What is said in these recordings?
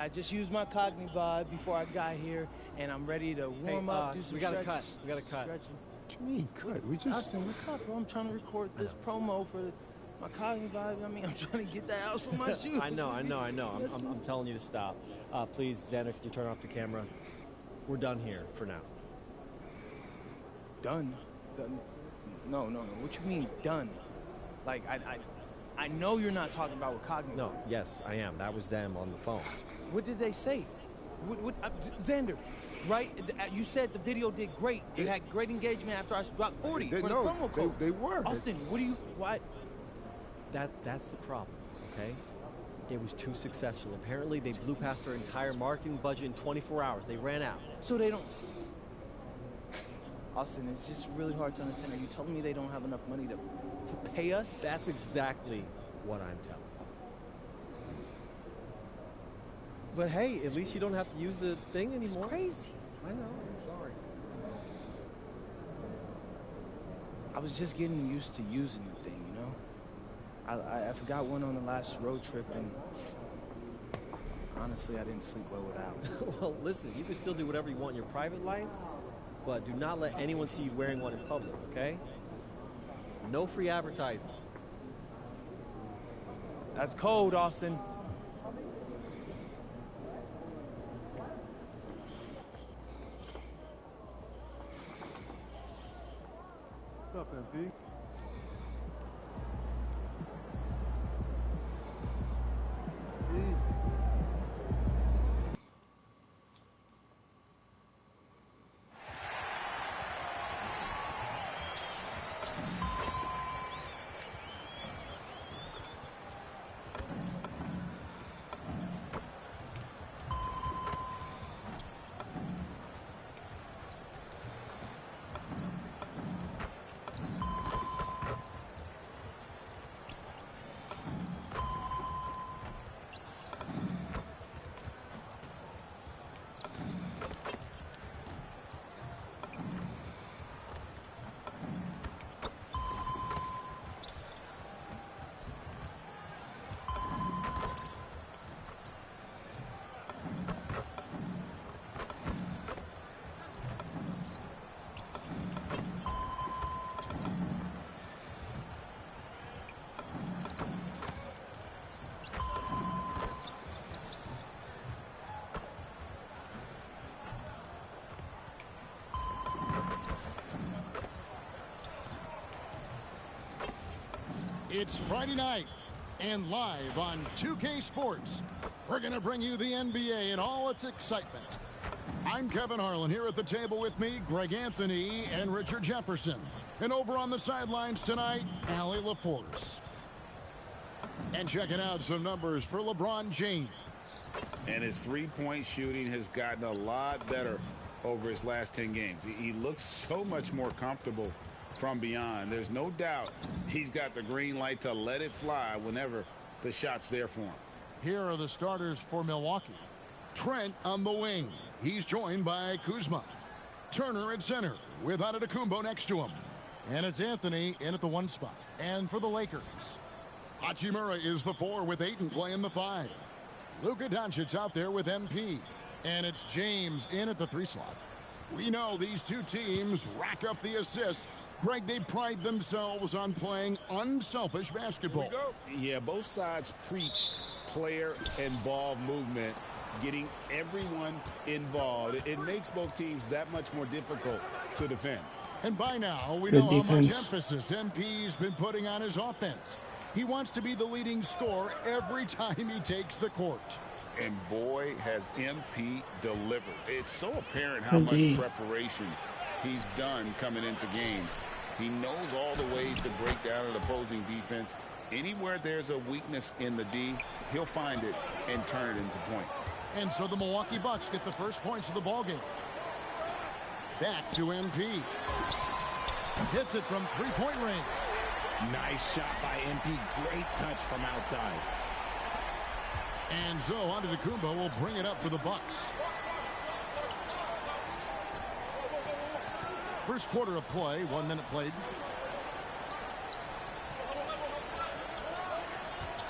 I just used my Cognivibe before I got here, and I'm ready to warm up, do some We got to cut. We got to cut. Stretching. What do you mean cut? We just... Austin, what's up, bro? I'm trying to record this promo for my Cognivibe. I mean, I'm trying to get that out from my shoes. I know. I'm telling you to stop. Please, Xander, can you turn off the camera? We're done here for now. Done? No. What you mean done? Like, I know you're not talking about with Cognivibe. No, yes, I am. That was them on the phone. What did they say? Xander, right? You said the video did great. It had great engagement after I dropped 40 for the promo code. They were. Austin, what? That's the problem, okay? It was too successful. Apparently, they blew past their entire marketing budget in 24 hours. They ran out. So they don't... Austin, it's just really hard to understand. Are you telling me they don't have enough money to pay us? That's exactly what I'm telling you. But hey, at least you don't have to use the thing anymore. It's crazy. I know, I'm sorry. I was just getting used to using the thing, you know? I forgot one on the last road trip, and honestly, I didn't sleep well without. Well, listen, you can still do whatever you want in your private life, but do not let anyone see you wearing one in public, okay? No free advertising. That's cold, Austin. What's up, MP? It's Friday night, and live on 2K Sports, we're going to bring you the NBA and all its excitement. I'm Kevin Harlan, here at the table with me, Greg Anthony and Richard Jefferson. And over on the sidelines tonight, Allie LaForce. And checking out some numbers for LeBron James. And his three-point shooting has gotten a lot better over his last 10 games. He looks so much more comfortable from beyond. There's no doubt he's got the green light to let it fly whenever the shot's there for him. Here are the starters for Milwaukee. Trent on the wing. He's joined by Kuzma. Turner at center with Antetokounmpo next to him. And it's Anthony in at the 1 spot. And for the Lakers, Hachimura is the 4 with Ayton playing the 5. Luka Doncic out there with MP. And it's James in at the 3 slot. We know these two teams rack up the assists. Greg, they pride themselves on playing unselfish basketball. Here we go. Yeah, both sides preach player-involved movement, getting everyone involved. It makes both teams that much more difficult to defend. And by now, we know how much emphasis MP's been putting on his offense. He wants to be the leading scorer every time he takes the court. And boy, has MP delivered. It's so apparent how much preparation he's done coming into games. He knows all the ways to break down an opposing defense. Anywhere there's a weakness in the D, he'll find it and turn it into points. And so the Milwaukee Bucks get the first points of the ballgame. Back to MP. Hits it from three-point range. Nice shot by MP. Great touch from outside. And so Antetokounmpo will bring it up for the Bucks. First quarter of play, 1 minute played.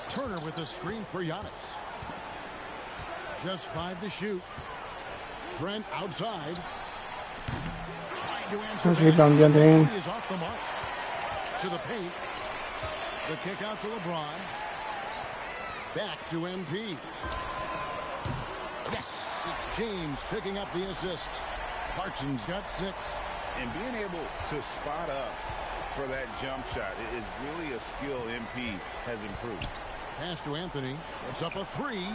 Turner with a screen for Giannis. Just 5 to shoot. Trent outside. Trying to answer. Nice rebound, DeAndre. He is off the mark. To the paint. The kick out to LeBron. Back to MP. Yes, it's James picking up the assist. Clarkson's got 6. And being able to spot up for that jump shot is really a skill MP has improved. Pass to Anthony. It's up a 3.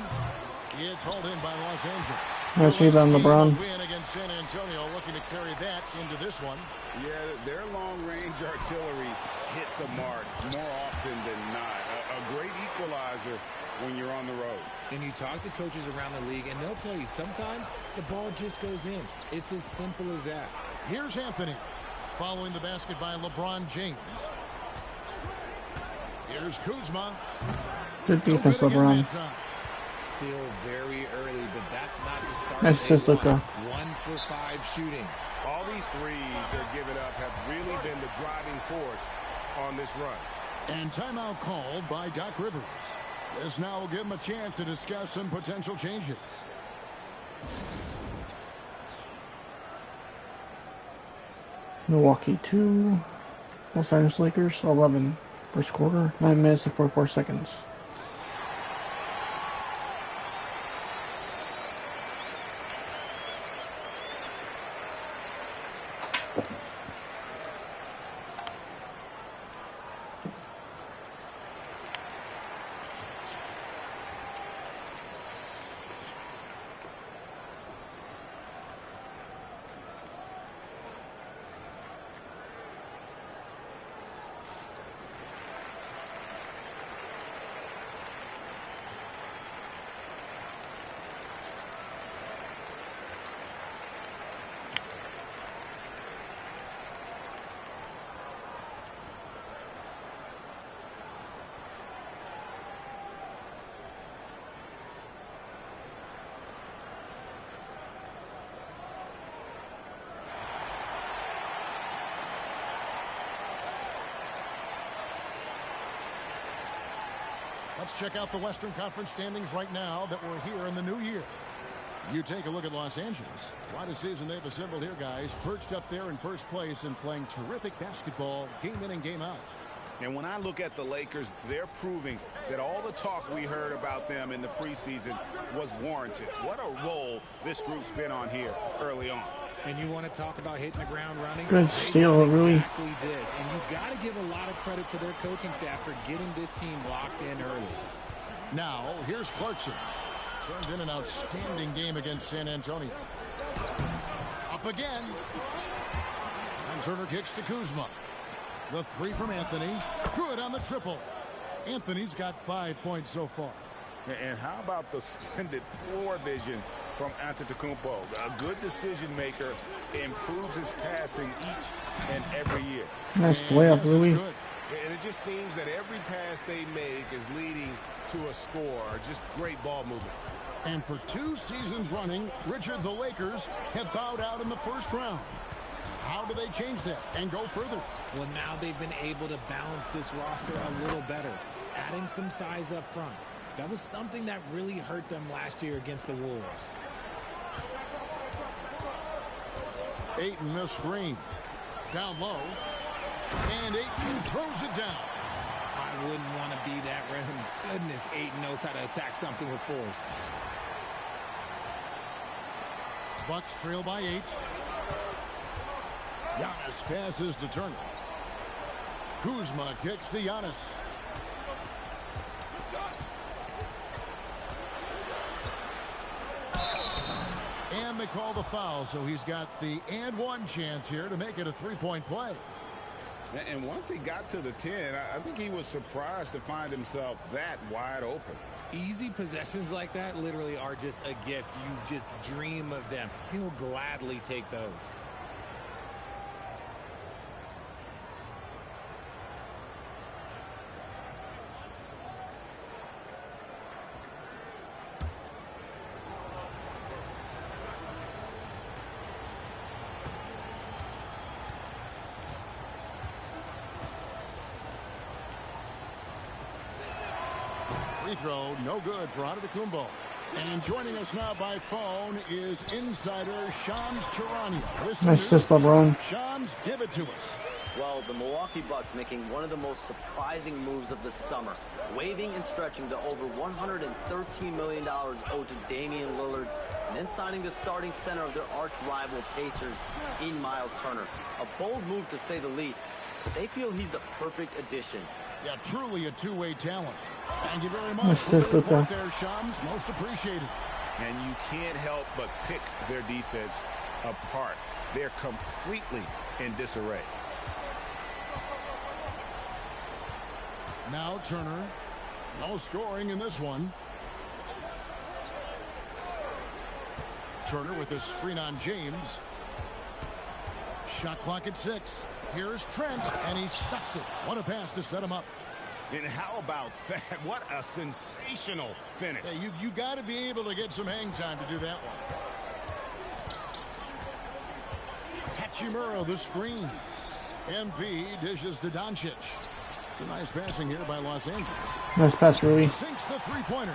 It's hauled in by Los Angeles. Nice rebound, LeBron. Win against San Antonio, looking to carry that into this one. Yeah, their long-range artillery hit the mark more often than not. A great equalizer when you're on the road. And you talk to coaches around the league, and they'll tell you sometimes the ball just goes in. It's as simple as that. Here's Anthony. Following the basket by LeBron James. Here's Kuzma. Good defense, LeBron. Still very early, but that's not the start. Nice assist, Luka. 1 for 5 shooting. All these threes they're giving up have really been the driving force on this run. And timeout called by Doc Rivers. This now will give him a chance to discuss some potential changes. Milwaukee 2, Los Angeles Lakers 11. First quarter, 9 minutes and 44 seconds. Let's check out the Western Conference standings right now that we're here in the new year. You take a look at Los Angeles. What a season they've assembled here, guys. Perched up there in first place and playing terrific basketball game in and game out. And when I look at the Lakers, they're proving that all the talk we heard about them in the preseason was warranted. What a role this group's been on here early on. And you want to talk about hitting the ground running? Good steal, Rui. Exactly this. And you got to give a lot of credit to their coaching staff for getting this team locked in early. Now, here's Clarkson. Turned in an outstanding game against San Antonio. Up again. And Turner kicks to Kuzma. The 3 from Anthony. Good on the triple. Anthony's got 5 points so far. And how about the splendid floor vision from Antetokounmpo? A good decision maker, improves his passing each and every year. Nice layup, Rui. And it just seems that every pass they make is leading to a score. Just great ball movement. And for 2 seasons running, Richard, the Lakers have bowed out in the first round. How do they change that and go further? Well, now they've been able to balance this roster a little better, adding some size up front. That was something that really hurt them last year against the Wolves. Ayton the screen. Down low. And Ayton throws it down. I wouldn't want to be that rim. Goodness, Ayton knows how to attack something with force. Bucks trail by 8. Giannis passes to Turner. Kuzma kicks to Giannis. And they call the foul, so he's got the and one chance here to make it a 3-point play. And once he got to the 10, I think he was surprised to find himself that wide open. Easy possessions like that literally are just a gift. You just dream of them. He'll gladly take those. Free throw, no good for Antetokounmpo. And joining us now by phone is insider Shams Charania. Nice assist, LeBron. Shams, give it to us. Well, the Milwaukee Bucks making one of the most surprising moves of the summer, waiving and stretching to over $113 million owed to Damian Lillard, and then signing the starting center of their arch-rival Pacers in Miles Turner. A bold move to say the least, but they feel he's the perfect addition. Yeah, truly a two-way talent. Thank you very much Nice for the assist, report there, Shams. Most appreciated. And you can't help but pick their defense apart. They're completely in disarray. Now Turner. No scoring in this one. Turner with a screen on James. Shot clock at 6. Here's Trent, and he stuffs it. What a pass to set him up. And how about that? What a sensational finish. Hey, you got to be able to get some hang time to do that one. Hachimura, the screen. MP dishes to Doncic. It's a nice passing here by Los Angeles. Nice pass, Rui. Sinks the three-pointer.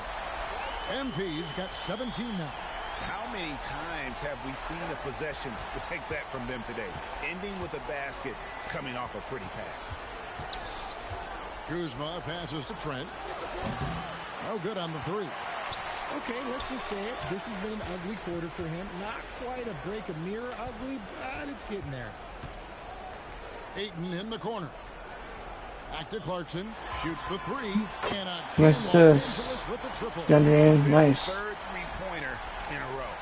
MP's got 17 now. How many times have we seen a possession like that from them today? Ending with a basket, coming off a pretty pass. Kuzma passes to Trent. No good on the three. Okay, let's just say it. This has been an ugly quarter for him. Not quite a break a mirror ugly, but it's getting there. Ayton in the corner. Back to Clarkson. Shoots the three. And a Nice Los Angeles with the triple. Nice. Third three-pointer in a row.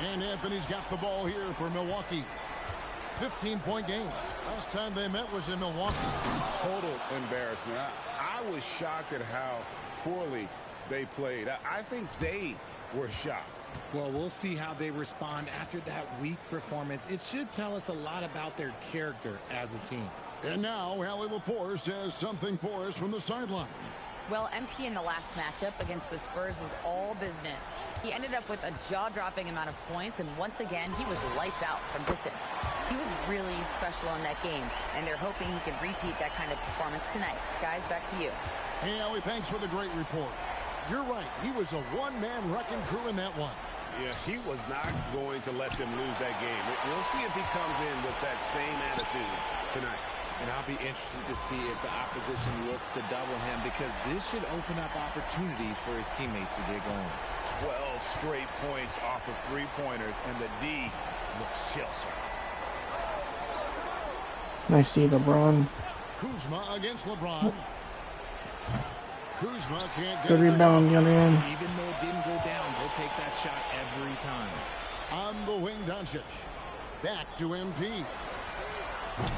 And Anthony's got the ball here for Milwaukee. 15-point game. Last time they met was in Milwaukee. Total embarrassment. I was shocked at how poorly they played. I think they were shocked. Well, we'll see how they respond after that weak performance. It should tell us a lot about their character as a team. And now, Allie LaForce has something for us from the sideline. Well, MP in the last matchup against the Spurs was all business. He ended up with a jaw-dropping amount of points, and once again, he was lights out from distance. He was really special in that game, and they're hoping he can repeat that kind of performance tonight. Guys, back to you. Hey, Allie, thanks for the great report. You're right. He was a one-man wrecking crew in that one. Yeah, he was not going to let them lose that game. We'll see if he comes in with that same attitude tonight. And I'll be interested to see if the opposition looks to double him, because this should open up opportunities for his teammates to get going. 12 straight points off of three-pointers, and the D looks shell-shocked. Nice see, LeBron. Kuzma against LeBron. Kuzma can't get Good rebound, young man. Even though it didn't go down, they'll take that shot every time. On the wing, Doncic. Back to MP.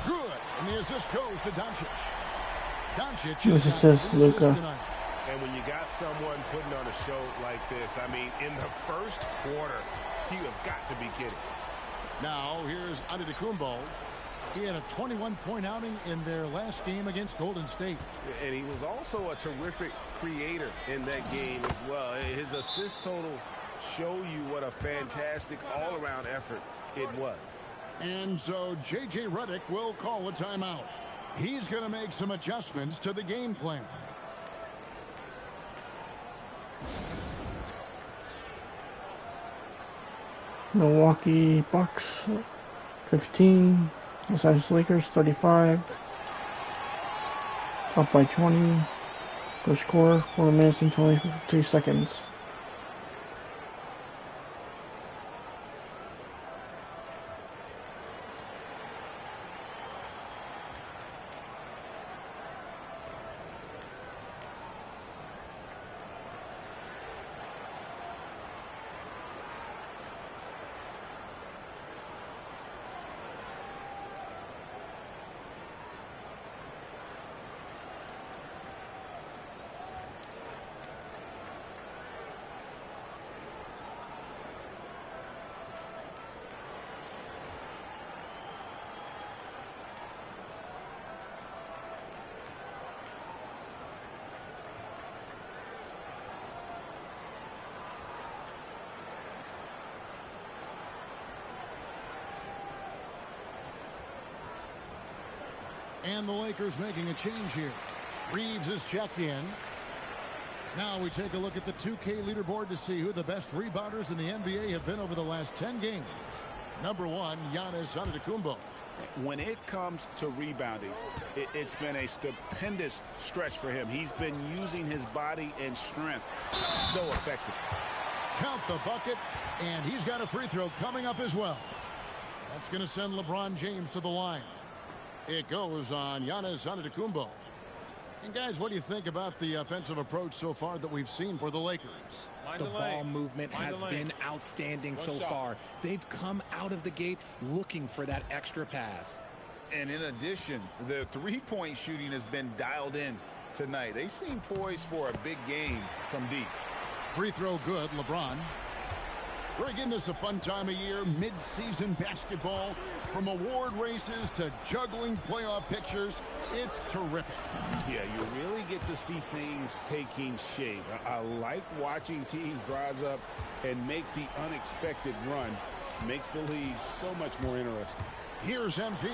Good. And the assist goes to Doncic. Doncic This has got assist, 3 assists Luka. tonight. And when you got someone putting on a show like this, I mean, in the first quarter, you have got to be kidding. Now, here's Antetokounmpo. He had a 21-point outing in their last game against Golden State. And he was also a terrific creator in that game as well. His assist totals show you what a fantastic all-around effort it was. And so J.J. Redick will call a timeout. He's going to make some adjustments to the game plan. Milwaukee Bucks 15. Los Angeles Lakers 35. Up by 20. First quarter, 4 minutes and 22 seconds. And the Lakers making a change here. Reeves is checked in. Now we take a look at the 2K leaderboard to see who the best rebounders in the NBA have been over the last 10 games. Number 1, Giannis Antetokounmpo. When it comes to rebounding, it's been a stupendous stretch for him. He's been using his body and strength so effectively. Count the bucket, and he's got a free throw coming up as well. That's going to send LeBron James to the line. It goes on Giannis Antetokounmpo. And guys, what do you think about the offensive approach so far that we've seen for the Lakers? The ball movement has been outstanding so far. They've come out of the gate looking for that extra pass. And in addition, the three-point shooting has been dialed in tonight. They seem poised for a big game from deep. Free throw good, LeBron. We're again, this is a fun time of year, mid-season basketball. From award races to juggling playoff pictures, it's terrific. Yeah, you really get to see things taking shape. I like watching teams rise up and make the unexpected run. Makes the league so much more interesting. Here's MP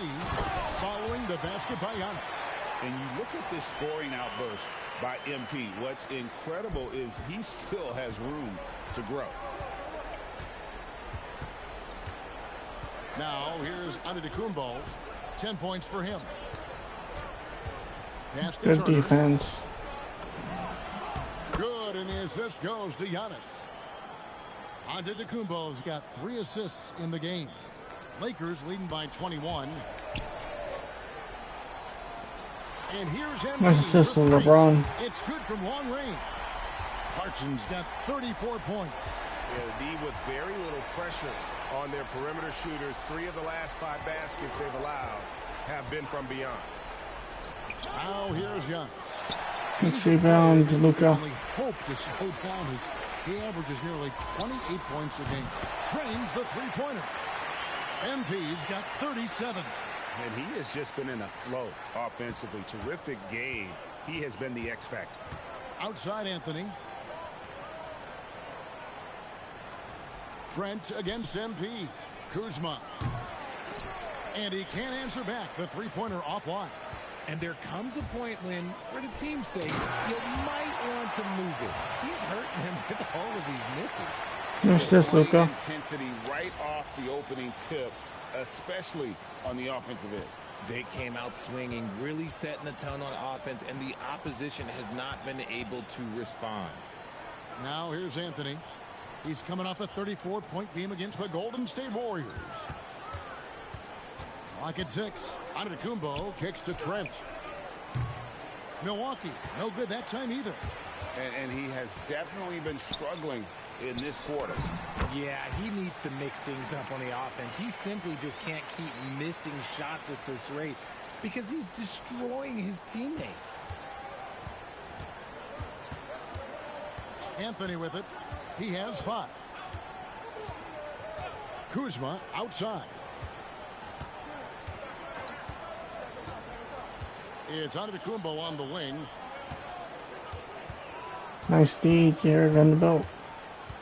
following the basket by Giannis. And you look at this scoring outburst by MP. What's incredible is he still has room to grow. Now, here's Antetokounmpo. 10 points for him. Good defense. Good, and the assist goes to Giannis. Antetokounmpo's got 3 assists in the game. Lakers leading by 21. And here's MVP. Nice assist to LeBron. It's good from long range. Clarkson's got 34 points. Yeah, the D with very little pressure on their perimeter shooters. 3 of the last 5 baskets they've allowed have been from beyond. Now here's Giannis. Let's rebound, Luka. Only hope to slow down his. He averages nearly 28 points a game. Drains the three-pointer. MP's got 37. And he has just been in a flow offensively. Terrific game. He has been the X factor. Outside Anthony. Trent against MP. Kuzma. And he can't answer back. The three-pointer offline. And there comes a point when, for the team's sake, you might want to move it. He's hurting them with all of these misses. What's this, Luka? Intensity right off the opening tip, especially on the offensive end. They came out swinging, really setting the tone on offense, and the opposition has not been able to respond. Now here's Anthony. He's coming off a 34-point game against the Golden State Warriors. Clock at 6. Antetokounmpo kicks to Trent. Milwaukee, no good that time either. And he has definitely been struggling in this quarter. Yeah, he needs to mix things up on the offense. He simply just can't keep missing shots at this rate because he's destroying his teammates. Anthony with it. He has 5. Kuzma outside. It's Antetokounmpo on the wing. Nice D, Jared Vanderbilt.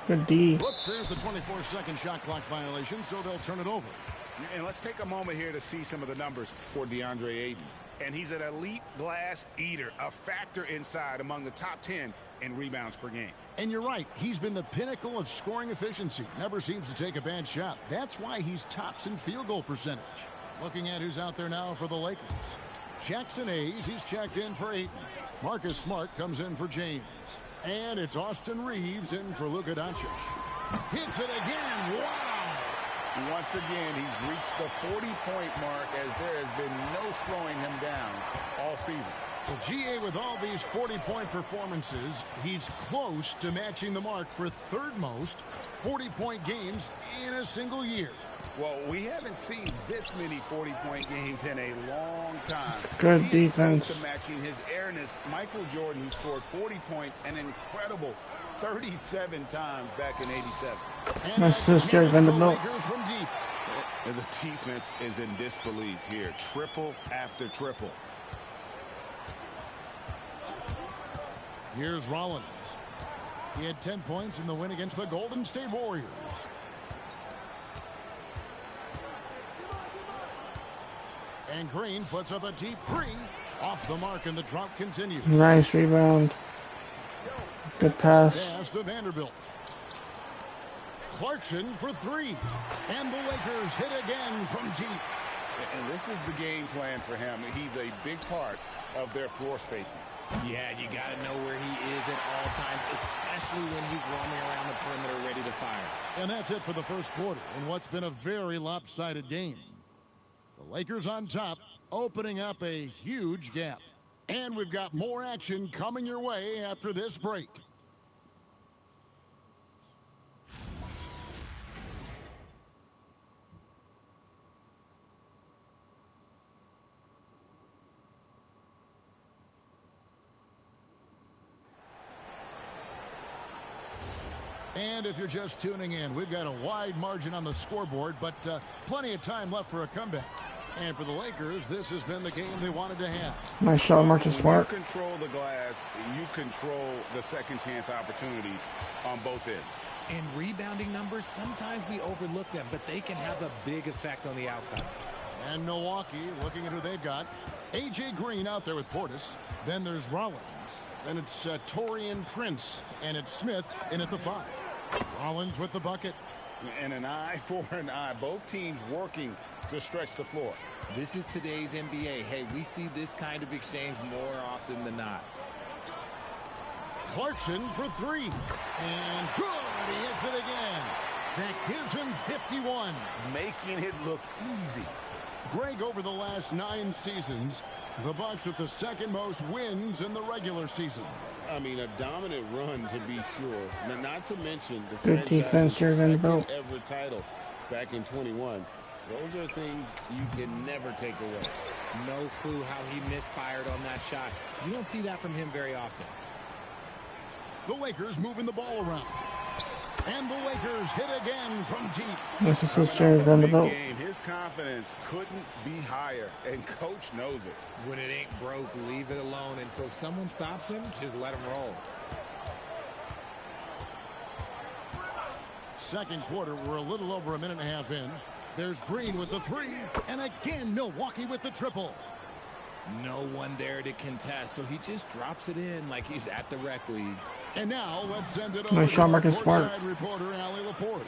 Good D. Whoops, there's the 24-second shot clock violation, so they'll turn it over. And let's take a moment here to see some of the numbers for DeAndre Ayton. And he's an elite glass eater, a factor inside among the top 10 in rebounds per game. And you're right, he's been the pinnacle of scoring efficiency. Never seems to take a bad shot. That's why he's tops in field goal percentage. Looking at who's out there now for the Lakers. Jackson Hayes, he's checked in for Ayton. Marcus Smart comes in for James. And it's Austin Reeves in for Luka Doncic. Hits it again. Wow. Once again, he's reached the 40-point mark as there has been no slowing him down all season. Well, GA, with all these 40-point performances, he's close to matching the mark for third most 40-point games in a single year. Well, we haven't seen this many 40-point games in a long time. Good defense. To matching his airness, Michael Jordan, who scored 40 points an incredible 37 times back in '87. Nice assist, Jared Vanderbilt. And the defense is in disbelief here. Triple after triple. Here's Rollins. He had 10 points in the win against the Golden State Warriors. And Green puts up a deep 3. Off the mark, and the drop continues. Nice rebound. Good pass. Pass to Vanderbilt. Clarkson for three. And the Lakers hit again from deep. And this is the game plan for him. He's a big part of their floor spacing. Yeah, you got to know where he is at all times, especially when he's roaming around the perimeter ready to fire. And that's it for the first quarter in what's been a very lopsided game. The Lakers on top, opening up a huge gap. And we've got more action coming your way after this break. And if you're just tuning in, we've got a wide margin on the scoreboard, but plenty of time left for a comeback. And for the Lakers, this has been the game they wanted to have. Nice shot, Marcus Smart. You control the glass, you control the second chance opportunities on both ends. And rebounding numbers, sometimes we overlook them, but they can have a big effect on the outcome. And Milwaukee, looking at who they've got. A.J. Green out there with Portis. Then there's Rollins. Then it's Taurean Prince. And it's Smith in at the 5. Rollins with the bucket. And an eye for an eye. Both teams working to stretch the floor. This is today's NBA. Hey, we see this kind of exchange more often than not. Clarkson for three. And good. He hits it again. That gives him 51. Making it look easy. Greg, over the last 9 seasons, the Bucks with the second most wins in the regular season. I mean, a dominant run to be sure. Now, not to mention the good defense here, Vanderbilt. second ever title back in 21. Those are things you can never take away. No clue how he misfired on that shot. You don't see that from him very often. The Lakers moving the ball around. And the Lakers hit again from deep. This is his share of Vanderbilt. His confidence couldn't be higher, and coach knows it. When it ain't broke, leave it alone until someone stops him. Just let him roll. Second quarter, we're a little over a minute and a half in. There's Green with the 3, and again Milwaukee with the triple. No one there to contest, so he just drops it in like he's at the rec league. And now let's send it over nice shot, Marcus Smart. Reporter Allie LaForce.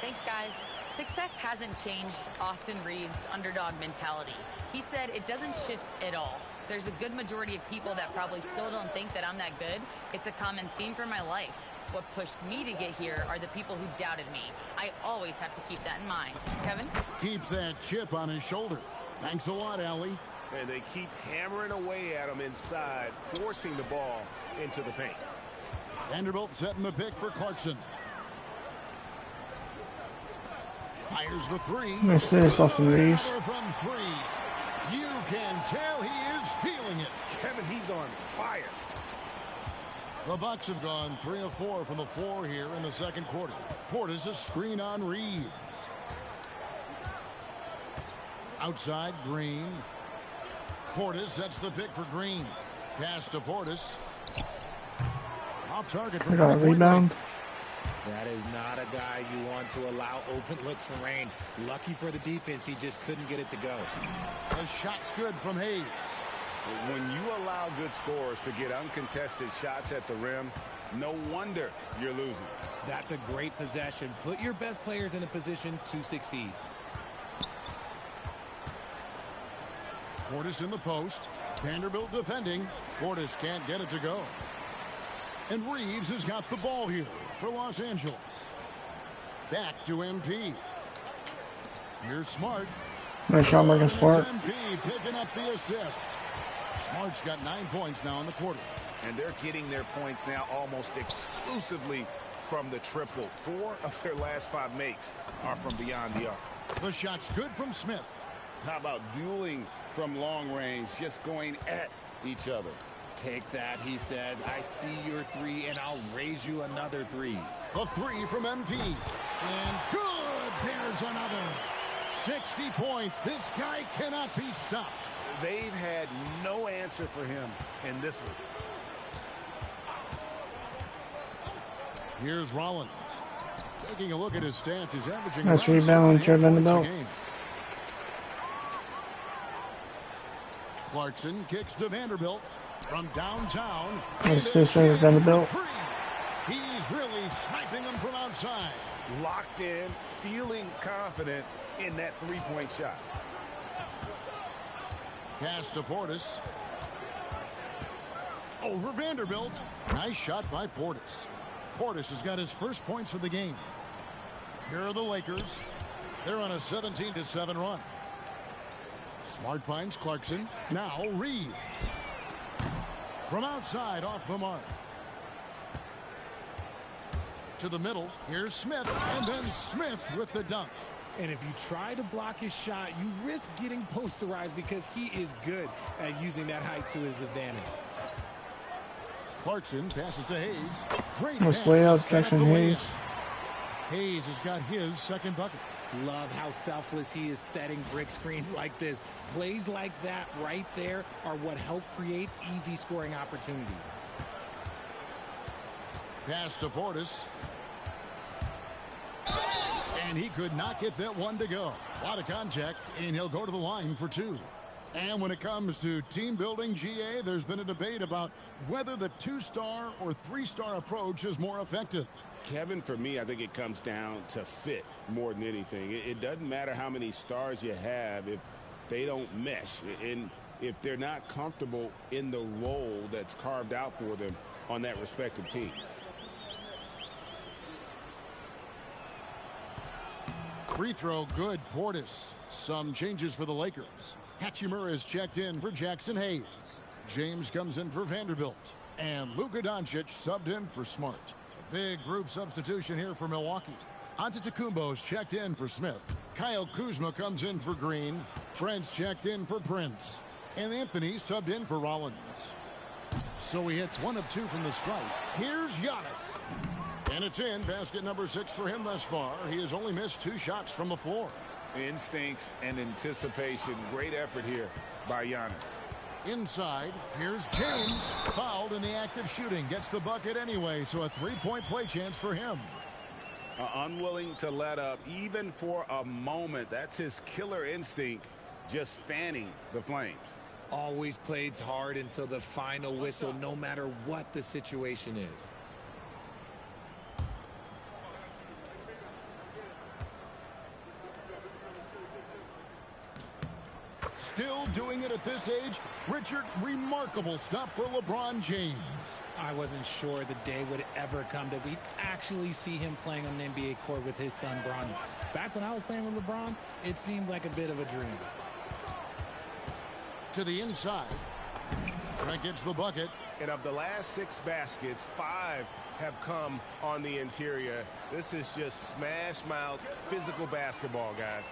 Thanks, guys. Success hasn't changed Austin Reeves' underdog mentality. He said it doesn't shift at all. There's a good majority of people that probably still don't think that I'm that good. It's a common theme for my life. What pushed me to get here are the people who doubted me. I always have to keep that in mind. Kevin? Keeps that chip on his shoulder. Thanks a lot, Allie. And they keep hammering away at him inside, forcing the ball into the paint. Vanderbilt setting the pick for Clarkson. Fires the 3. Nice finish, Austin Reeves. From 3. You can tell he is feeling it. Kevin, he's on fire. The Bucks have gone 3 of 4 from the floor here in the second quarter. Portis a screen on Reeves. Outside, Green. Portis sets the pick for Green. Pass to Portis. Off target for a rebound. That is not a guy you want to allow open looks from range. Lucky for the defense, he just couldn't get it to go. The shot's good from Hayes. When you allow good scorers to get uncontested shots at the rim, no wonder you're losing. That's a great possession. Put your best players in a position to succeed. Portis in the post. Vanderbilt defending. Portis can't get it to go. And Reeves has got the ball here for Los Angeles. Back to MP. Here's Smart. Nice shot, Marcus Smart. MP picking up the assist. Smart's got 9 points now in the quarter. And they're getting their points now almost exclusively from the triple. 4 of their last 5 makes are from beyond the arc. The shot's good from Smith. How about dueling from long range, just going at each other? Take that, he says. I see your 3, and I'll raise you another 3. A 3 from MP. And good! There's another. 60 points. This guy cannot be stopped. They've had no answer for him in this one. Here's Rollins. Taking a look at his stats, he's averaging nice rebound, Jared Vanderbilt. Clarkson kicks to Vanderbilt from downtown. Nice assist for Vanderbilt. He's really sniping them from outside. Locked in, feeling confident in that three-point shot. Pass to Portis. Over Vanderbilt. Nice shot by Portis. Portis has got his first points of the game. Here are the Lakers. They're on a 17-7 run. Smart finds Clarkson. Now Reeves. From outside, off the mark. To the middle. Here's Smith. And then Smith with the dunk. And if you try to block his shot, you risk getting posterized because he is good at using that height to his advantage. Clarkson passes to Hayes. Great Let's pass lay to out set up Jackson the Hayes. layup. Hayes has got his second bucket. Love how selfless he is setting brick screens like this. Plays like that right there are what help create easy scoring opportunities. Pass to Portis. And he could not get that one to go. A lot of contact, and he'll go to the line for two. And when it comes to team building, GA, there's been a debate about whether the two-star or three-star approach is more effective. Kevin, for me, I think it comes down to fit more than anything. It doesn't matter how many stars you have if they don't mesh. And if they're not comfortable in the role that's carved out for them on that respective team. Free throw good. Portis. Some changes for the Lakers. Hachimura is checked in for Jackson Hayes. James comes in for Vanderbilt. And Luka Doncic subbed in for Smart. A big group substitution here for Milwaukee. Antetokounmpo is checked in for Smith. Kyle Kuzma comes in for Green. Trent's checked in for Prince. And Anthony subbed in for Rollins. So he hits 1 of 2 from the stripe. Here's Giannis. And it's in. Basket number 6 for him thus far. He has only missed 2 shots from the floor. Instincts and anticipation. Great effort here by Giannis. Inside, here's James. Fouled in the act of shooting. Gets the bucket anyway, so a 3-point play chance for him. Unwilling to let up, even for a moment. That's his killer instinct, just fanning the flames. Always plays hard until the final whistle, no matter what the situation is. Still doing it at this age. Richard, remarkable stuff for LeBron James. I wasn't sure the day would ever come that we'd actually see him playing on an NBA court with his son, Bronny. Back when I was playing with LeBron, it seemed like a bit of a dream. To the inside. Trent gets the bucket. And of the last 6 baskets, 5 have come on the interior. This is just smash mouth physical basketball, guys.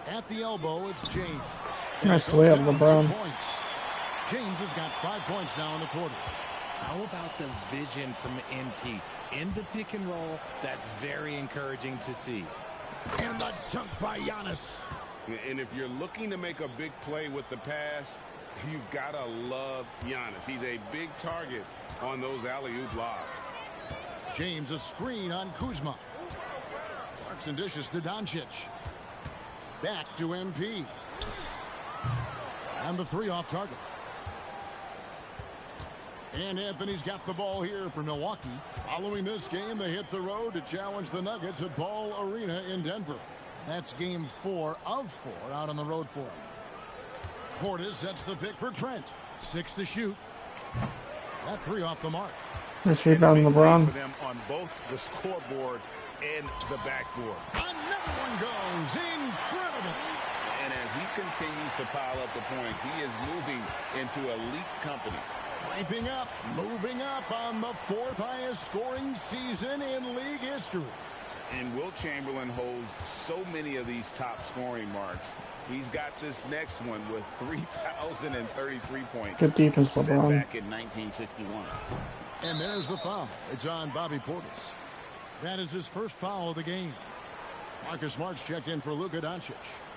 At the elbow, it's James. Nice layup, LeBron. James has got 5 points now in the quarter. How about the vision from MP? In the pick and roll, that's very encouraging to see. And the dunk by Giannis. And if you're looking to make a big play with the pass, you've got to love Giannis. He's a big target on those alley-oop lobs. James a screen on Kuzma. Clarkson dishes to Doncic. Back to MP. And the 3 off target. And Anthony's got the ball here for Milwaukee. Following this game, they hit the road to challenge the Nuggets at Ball Arena in Denver. That's game 4 of 4 out on the road for him. Portis sets the pick for Trent. 6 to shoot. That 3 off the mark. Nice rebound, LeBron. For them on both the scoreboard and the backboard. Another one goes. Incredible. And as he continues to pile up the points, he is moving into elite company. Cramping up, moving up on the 4th highest scoring season in league history. And Wilt Chamberlain holds so many of these top scoring marks. He's got this next one with 3,033 points. Good defense, LeBron. Back in 1961. And there's the foul. It's on Bobby Portis. That is his first foul of the game. Marcus Smart's checked in for Luka Doncic.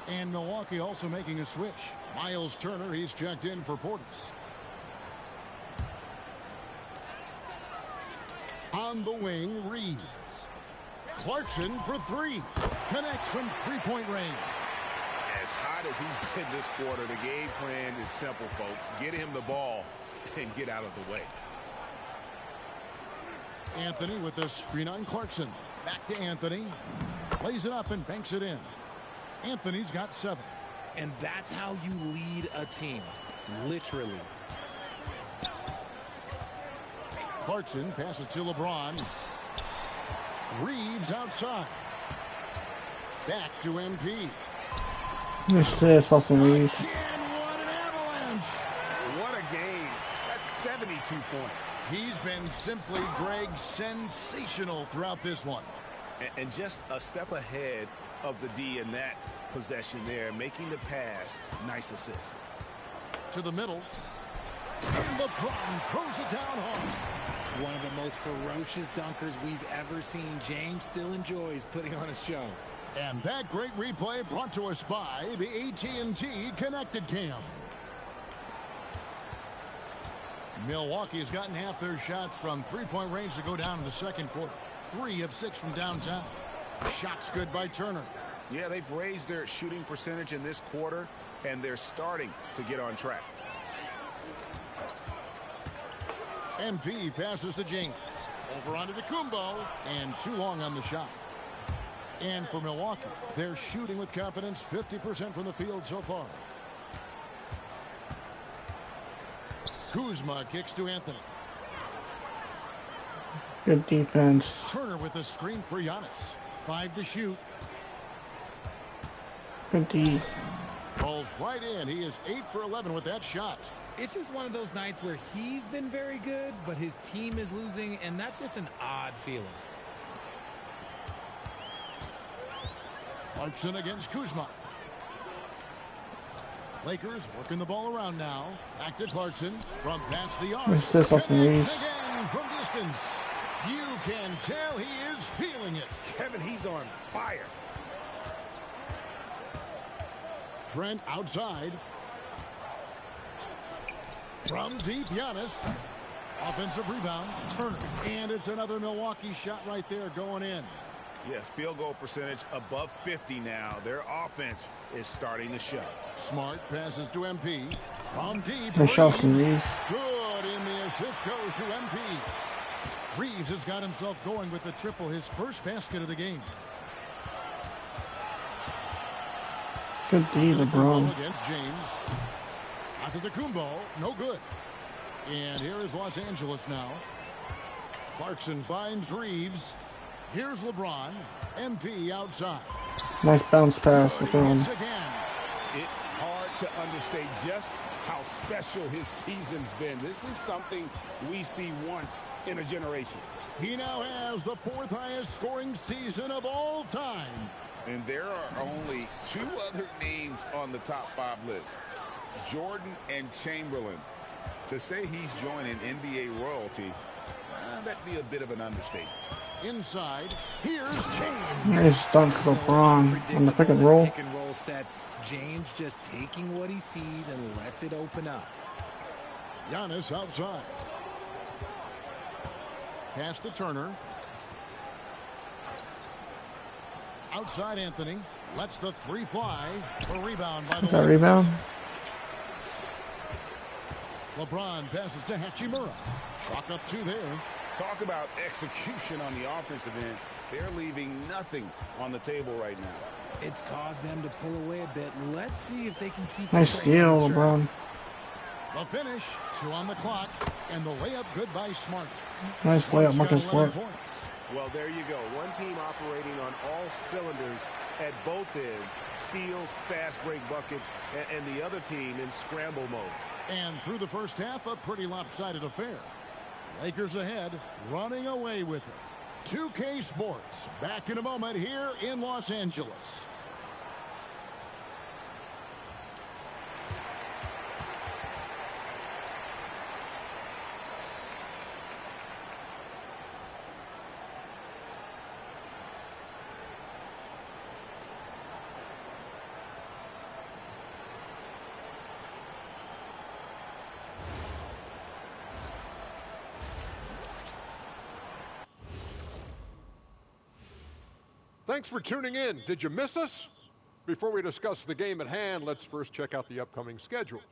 And Milwaukee also making a switch. Miles Turner, he's checked in for Portis. On the wing, Reeves. Clarkson for 3. Connects from 3-point range. As hot as he's been this quarter, the game plan is simple, folks. Get him the ball and get out of the way. Anthony with the screen on Clarkson. Back to Anthony. Plays it up and banks it in. Anthony's got 7. And that's how you lead a team. Literally. Clarkson passes to LeBron. Reeves outside. Back to MP. This Austin Reeves. Again, what an avalanche. What a game. That's 72 points. He's been simply, Greg, sensational throughout this one. And just a step ahead of the D in that possession there, making the pass. Nice assist. To the middle. And LeBron throws it down hard. One of the most ferocious dunkers we've ever seen. James still enjoys putting on a show. And that great replay brought to us by the AT&T Connected Cam. Milwaukee has gotten half their shots from three-point range to go down in the second quarter. 3 of 6 from downtown. Shots good by Turner. Yeah, they've raised their shooting percentage in this quarter, and they're starting to get on track. MP passes to James. Over onto Kumbo, and too long on the shot. And for Milwaukee, they're shooting with confidence, 50% from the field so far. Kuzma kicks to Anthony. Good defense. Turner with a screen for Giannis. 5 to shoot. Good D. Rolls right in. He is 8 for 11 with that shot. It's just one of those nights where he's been very good, but his team is losing, and that's just an odd feeling. Clarkson against Kuzma. Lakers working the ball around now. Back to Clarkson from past the arc. What's this, Austin Reeves? Again from distance. You can tell he is feeling it. Kevin, he's on fire. Trent outside. From deep, Giannis. Offensive rebound, Turner. And it's another Milwaukee shot right there going in. Yeah, field goal percentage above 50 now. Their offense is starting to show. Smart passes to MP. From deep. Nice shot from Reeves. Good, and the assist goes to MP. Reeves has got himself going with the triple, his first basket of the game. Good D, LeBron. Against James. After the Kumbo, no good. And here is Los Angeles now. Clarkson finds Reeves. Here's LeBron. MP outside. Nice bounce pass. LeBron. It's hard to understate just how special his season's been. This is something we see once in a generation. He now has the 4th highest scoring season of all time. And there are only 2 other names on the top 5 list. Jordan and Chamberlain. To say he's joining NBA royalty, that'd be a bit of an understatement. Inside, here's James. Nice dunk, LeBron on the pick and roll. Pick and roll sets. James just taking what he sees and lets it open up. Giannis outside. Pass to Turner. Outside Anthony. Lets the 3 fly. A rebound by the That rebound. LeBron passes to Hachimura. Chalk up 2 there. Talk about execution on the offensive end. They're leaving nothing on the table right now. It's caused them to pull away a bit. Let's see if they can keep. Nice steal, LeBron. The finish, 2 on the clock, and the layup good by Smart. Nice layup, Marcus Smart. Well, there you go. One team operating on all cylinders at both ends. Steals, fast break buckets, and the other team in scramble mode. And through the first half, a pretty lopsided affair. Lakers ahead, running away with it. 2K Sports, back in a moment here in Los Angeles. Thanks for tuning in. Did you miss us? Before we discuss the game at hand, let's first check out the upcoming schedule.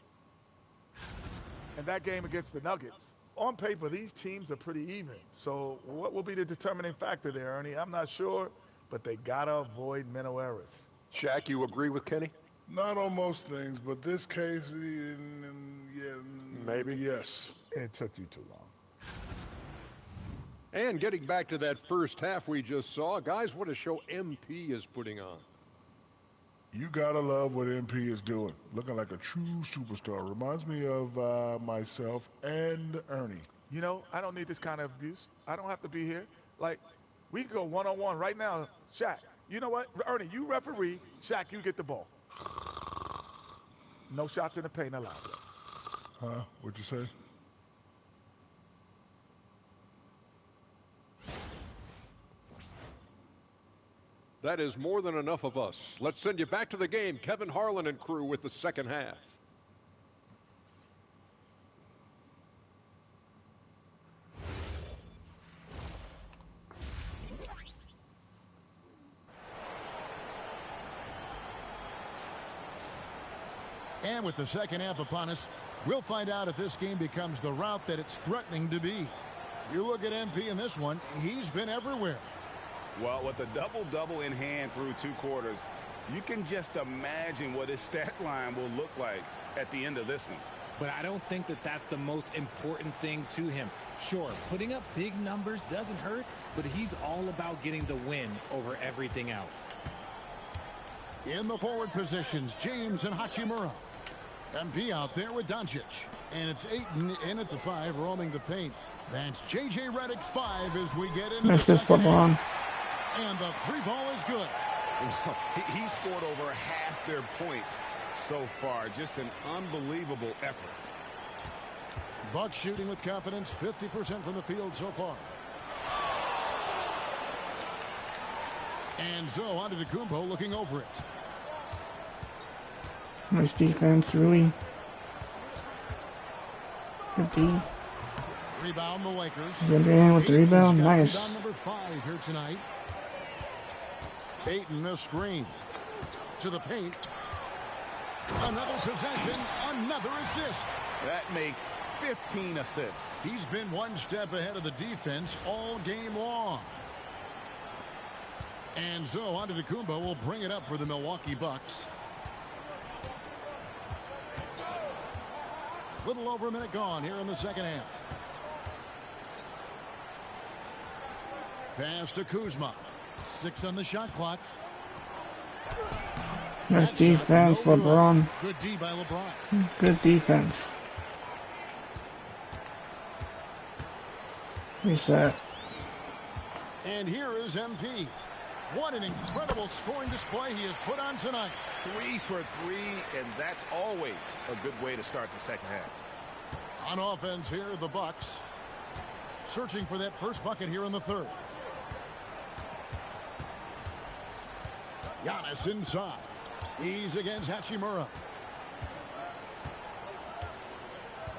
And that game against the Nuggets On paper, these teams are pretty even. So what will be the determining factor there, Ernie? I'm not sure, but they got to avoid mental errors. Shaq, you agree with Kenny? Not on most things, but this case, yeah, maybe. Yes. It took you too long. And getting back to that first half we just saw, guys, what a show MP is putting on. You gotta love what MP is doing. Looking like a true superstar. Reminds me of myself and Ernie. You know, I don't need this kind of abuse. I don't have to be here. Like, we can go one-on-one right now. Shaq, you know what? Ernie, you referee. Shaq, you get the ball. No shots in the paint allowed. Huh? What'd you say? That is more than enough of us. Let's send you back to the game. Kevin Harlan and crew with the second half. And with the second half upon us, we'll find out if this game becomes the route that it's threatening to be. You look at MP in this one, he's been everywhere. Well, with a double-double in hand through 2 quarters, you can just imagine what his stat line will look like at the end of this one. But I don't think that that's the most important thing to him. Sure, putting up big numbers doesn't hurt, but he's all about getting the win over everything else. In the forward positions, James and Hachimura. MP out there with Doncic. And it's Ayton in at the 5, roaming the paint. That's J.J. Redick's 5 as we get into the second half. And the 3 ball is good. He scored over half their points so far. Just an unbelievable effort. Bucks shooting with confidence, 50% from the field so far. And so on to Antetokounmpo looking over it. Nice defense, Rui. Good D. Rebound the Lakers. Good man with the rebound. Nice. Rebound number 5 here tonight. Ayton a screen. To the paint. Another possession. Another assist. That makes 15 assists. He's been one step ahead of the defense all game long. And so Antetokounmpo will bring it up for the Milwaukee Bucks. Little over a minute gone here in the second half. Pass to Kuzma. 6 on the shot clock. Nice defense, LeBron. Good D by LeBron. Good defense. Reset. And here is MP. What an incredible scoring display he has put on tonight. 3 for 3, and that's always a good way to start the second half. On offense here, the Bucks searching for that first bucket here in the third. Giannis inside. He's against Hachimura.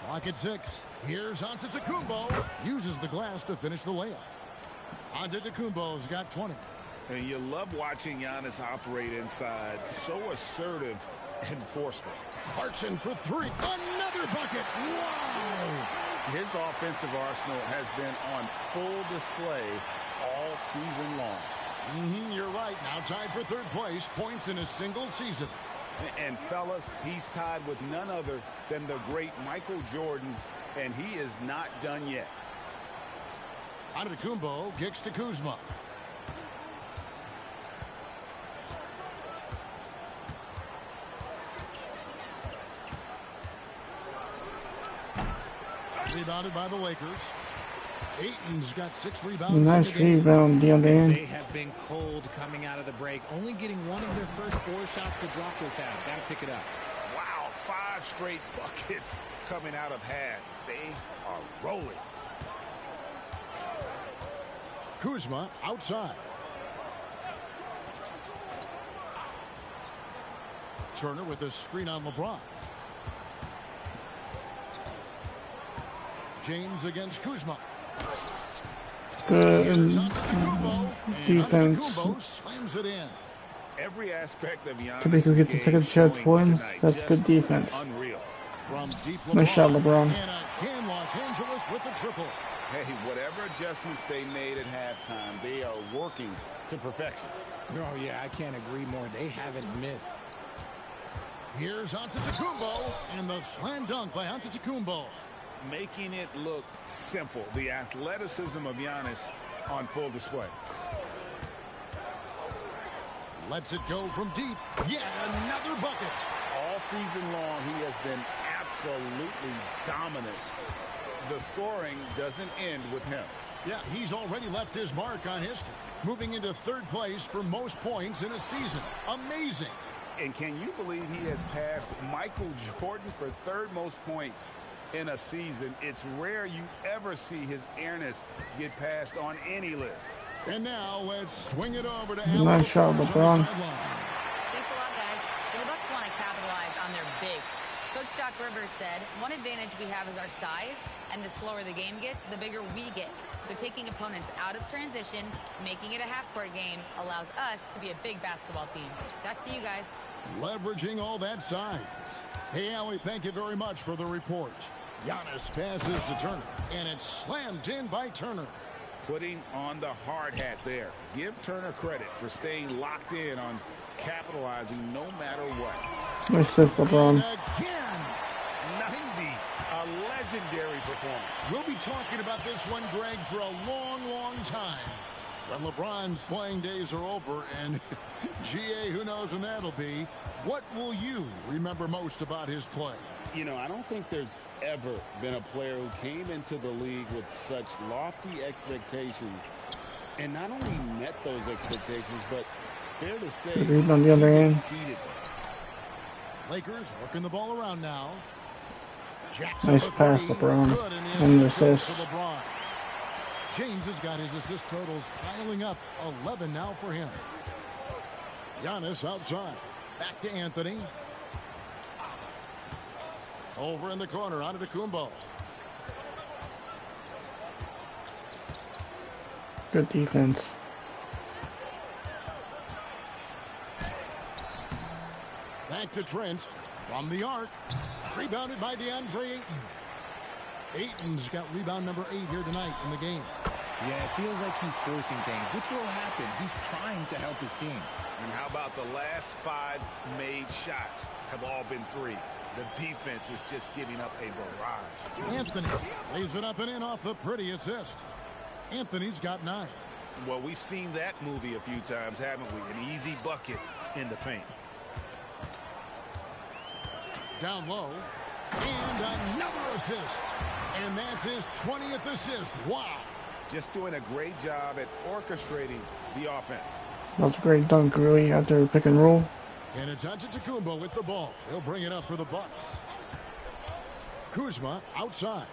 Clock at 6. Here's Antetokounmpo. Uses the glass to finish the layup. Antetokounmpo's got 20. And you love watching Giannis operate inside. So assertive and forceful. Clarkson for 3. Another bucket. Wow! His offensive arsenal has been on full display all season long. You're right. Now tied for third place. Points in a single season. And fellas, he's tied with none other than the great Michael Jordan, and he is not done yet. Antetokounmpo kicks to Kuzma. Rebounded by the Lakers. Ayton's got 6 rebounds. Nice rebound, Deal Dan. They have been cold coming out of the break. Only getting one of their first 4 shots to drop this half. Got to pick it up. Wow, 5 straight buckets coming out of half. They are rolling. Kuzma outside. Turner with a screen on LeBron. James against Kuzma. Good defense. Slams it in. Every aspect of Giannis' Typically get the second chance points. That's good defense. Unreal. From deep LeBron. Nice shot, LeBron. And again, Los Angeles with the triple. Hey, whatever adjustments they made at halftime, they are working to perfection. Oh, yeah, I can't agree more. They haven't missed. Here's Antetokounmpo, and the slam dunk by Antetokounmpo. Making it look simple. The athleticism of Giannis on full display. Lets it go from deep. Yet another bucket. All season long, he has been absolutely dominant. The scoring doesn't end with him. Yeah, he's already left his mark on history, moving into third place for most points in a season. Amazing. And can you believe he has passed Michael Jordan for third most points in a season? It's rare you ever see his airness get passed on any list. And now let's swing it over to Nice shot, LeBron. Thanks a lot, guys. The Bucks want to capitalize on their bigs. Coach Doc Rivers said, one advantage we have is our size, and the slower the game gets, the bigger we get. So taking opponents out of transition, making it a half-court game, allows us to be a big basketball team. Back to you guys. Leveraging all that size. Hey, Allie, thank you very much for the report. Giannis passes to Turner, and it's slammed in by Turner. Putting on the hard hat there. Give Turner credit for staying locked in on capitalizing no matter what. Nice assist, LeBron. Again, 90. A legendary performance. We'll be talking about this one, Greg, for a long, long time. When LeBron's playing days are over, and GA, who knows when that'll be, what will you remember most about his play? You know, I don't think there's ever been a player who came into the league with such lofty expectations and not only met those expectations, but fair to say, on the other end. Exceeded them. Lakers working the ball around now. Nice pass, LeBron. And the assist. LeBron. James has got his assist totals piling up. 11 now for him. Giannis outside. Back to Anthony. Over in the corner, Antetokounmpo. Good defense. Back to Trent from the arc. Rebounded by DeAndre Ayton. Ayton's got rebound number 8 here tonight in the game. Yeah, it feels like he's forcing things, which will happen. He's trying to help his team. And how about the last 5 made shots have all been threes? The defense is just giving up a barrage. Anthony lays it up and in off the pretty assist. Anthony's got 9. Well, we've seen that movie a few times, haven't we? An easy bucket in the paint. Down low. And another assist. And that's his 20th assist. Wow. Just doing a great job at orchestrating the offense. That's a great dunk, really, after pick and roll. And it's Antetokounmpo with the ball. He'll bring it up for the Bucks. Kuzma outside.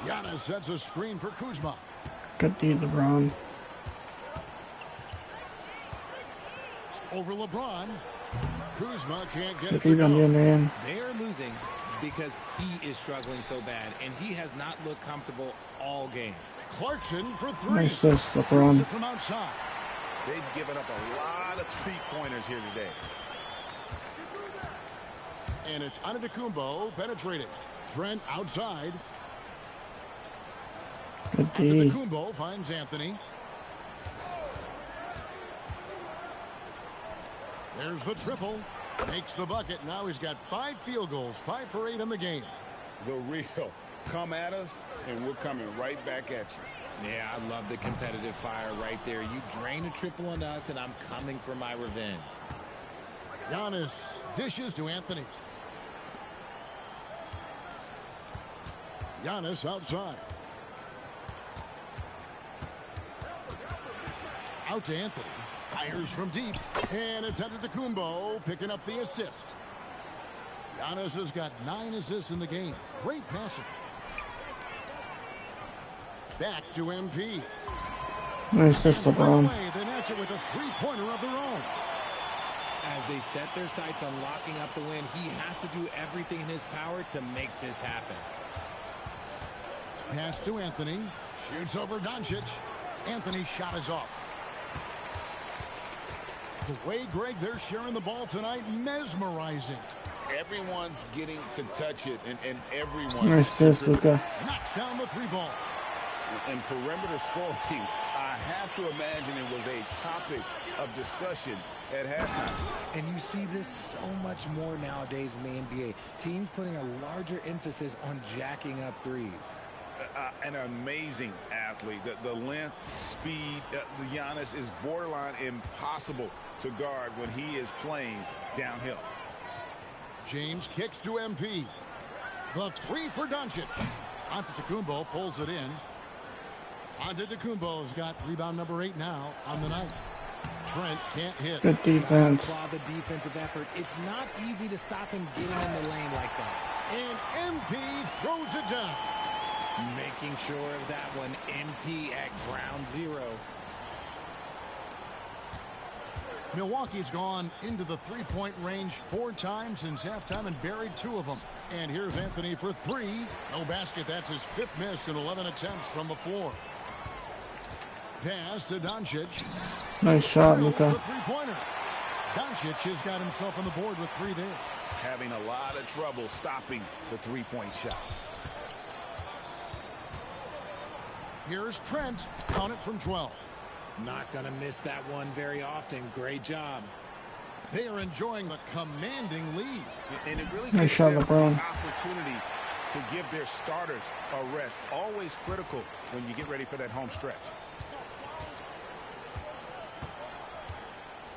Giannis sets a screen for Kuzma. Good D, LeBron. Over LeBron. Kuzma can't get it Good to on go. you, man. They are losing because he is struggling so bad, and he has not looked comfortable all game. Clarkson for 3. Nice assist, Shoots LeBron. it from outside. They've given up a lot of three-pointers here today. And it's Antetokounmpo penetrating. Trent outside. Good D. Antetokounmpo finds Anthony. There's the triple. Makes the bucket. Now he's got 5 field goals. 5 for 8 in the game. The real come at us, and we're coming right back at you. Yeah, I love the competitive fire right there. You drain a triple on us, and I'm coming for my revenge. Giannis dishes to Anthony. Giannis outside. Out to Anthony. Fires from deep. And it's Antetokounmpo picking up the assist. Giannis has got 9 assists in the game. Great passing. Back to MP. Nice assist, LeBron. They match it with a 3-pointer of their own. As they set their sights on locking up the win, he has to do everything in his power to make this happen. Pass to Anthony. Shoots over Doncic. Anthony's shot is off. The way, Greg, they're sharing the ball tonight, mesmerizing. Everyone's getting to touch it, and everyone Nice assist, Luka. Knocks down the 3 ball. And perimeter scoring, I have to imagine it was a topic of discussion at halftime. And you see this so much more nowadays in the NBA. Teams putting a larger emphasis on jacking up threes. An amazing athlete. The length, speed, the Giannis is borderline impossible to guard when he is playing downhill. James kicks to MP. The 3 for Doncic. Antetokounmpo pulls it in. Antetokounmpo's got rebound number 8 now on the night. Trent can't hit. Good defense. Applaud the defensive effort. It's not easy to stop him getting in the lane like that. And MP throws it down. Making sure of that one. MP at ground 0. Milwaukee's gone into the 3-point range 4 times since halftime and buried 2 of them. And here's Anthony for 3. No basket. That's his 5th miss in 11 attempts from the floor. Pass to Doncic. Nice shot, Luka. The 3-pointer. Doncic has got himself on the board with 3 there. Having a lot of trouble stopping the 3-point shot. Here's Trent. Count it from 12. Not going to miss that one very often. Great job. They are enjoying the commanding lead. And it really nice gives shot, them LeBron. the opportunity to give their starters a rest. Always critical when you get ready for that home stretch.